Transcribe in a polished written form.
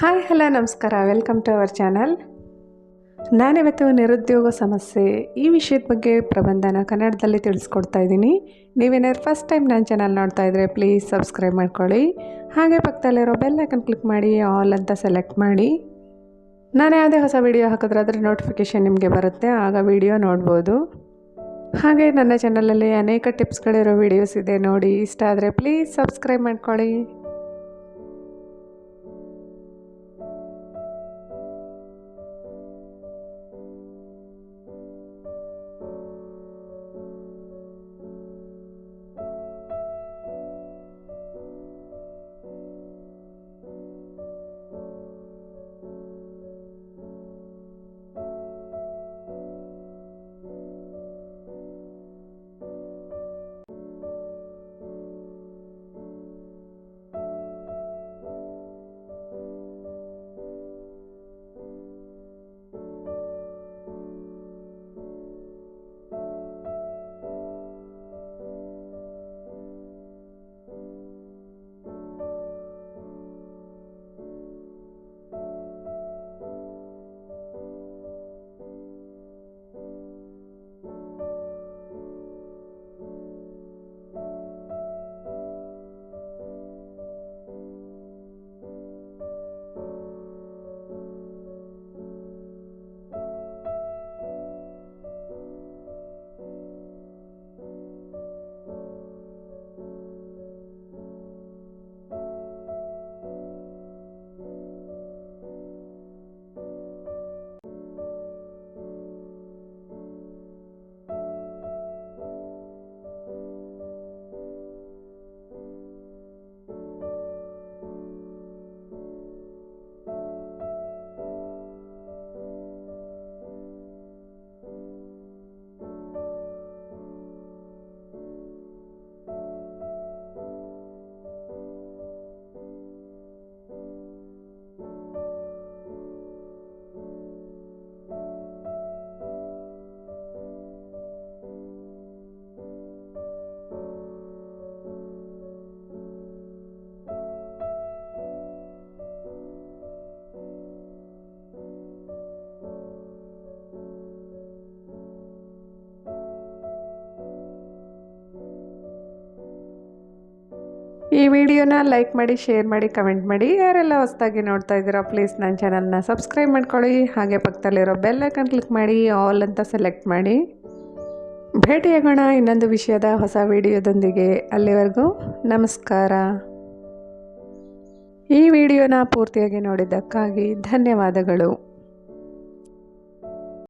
Hi hello ನಮಸ್ಕಾರ, welcome to our channel. ನಾನಿವತ್ತು ನಿರುದ್ಯೋಗ ಸಮಸ್ಯೆ ಈ ವಿಷಯದ ಬಗ್ಗೆ ಪ್ರಬಂಧನ ಕನ್ನಡದಲ್ಲಿ ತಿಳಿಸ್ಕೊಡ್ತಾ ಇದ್ದೀನಿ. ನೀವೇನಾದ್ರು ಫಸ್ಟ್ ಟೈಮ್ ನನ್ನ ಚಾನಲ್ ನೋಡ್ತಾ ಇದ್ದರೆ ಪ್ಲೀಸ್ ಸಬ್ಸ್ಕ್ರೈಬ್ ಮಾಡ್ಕೊಳ್ಳಿ. ಹಾಗೆ ಪಕ್ಕದಲ್ಲಿರೋ ಬೆಲ್ ಐಕನ್ ಕ್ಲಿಕ್ ಮಾಡಿ ಆಲ್ ಅಂತ ಸೆಲೆಕ್ಟ್ ಮಾಡಿ. ನಾನು ಯಾವುದೇ ಹೊಸ ವಿಡಿಯೋ ಹಾಕಿದ್ರೆ ಅದರ ನೋಟಿಫಿಕೇಷನ್ ನಿಮಗೆ ಬರುತ್ತೆ, ಆಗ ವಿಡಿಯೋ ನೋಡ್ಬೋದು. ಹಾಗೆ ನನ್ನ ಚಾನಲಲ್ಲಿ ಅನೇಕ ಟಿಪ್ಸ್ಗಳಿರೋ ವಿಡಿಯೋಸ್ ಇದೆ, ನೋಡಿ. ಇಷ್ಟ ಆದರೆ ಪ್ಲೀಸ್ ಸಬ್ಸ್ಕ್ರೈಬ್ ಮಾಡ್ಕೊಳ್ಳಿ. ಈ ವಿಡಿಯೋನ ಲೈಕ್ ಮಾಡಿ, ಶೇರ್ ಮಾಡಿ, ಕಮೆಂಟ್ ಮಾಡಿ. ಯಾರೆಲ್ಲ ಹೊಸದಾಗಿ ನೋಡ್ತಾ ಇದ್ದೀರಾ ಪ್ಲೀಸ್ ನನ್ನ ಚಾನಲ್ನ ಸಬ್ಸ್ಕ್ರೈಬ್ ಮಾಡ್ಕೊಳ್ಳಿ. ಹಾಗೆ ಪಕ್ಕದಲ್ಲಿರೋ ಬೆಲ್ ಐಕನ್ ಕ್ಲಿಕ್ ಮಾಡಿ ಆಲ್ ಅಂತ ಸೆಲೆಕ್ಟ್ ಮಾಡಿ. ಭೇಟಿಯಾಗೋಣ ಇನ್ನೊಂದು ವಿಷಯದ ಹೊಸ ವಿಡಿಯೋದೊಂದಿಗೆ. ಅಲ್ಲಿವರೆಗೂ ನಮಸ್ಕಾರ. ಈ ವಿಡಿಯೋನ ಪೂರ್ತಿಯಾಗಿ ನೋಡಿದ್ದಕ್ಕಾಗಿ ಧನ್ಯವಾದಗಳು.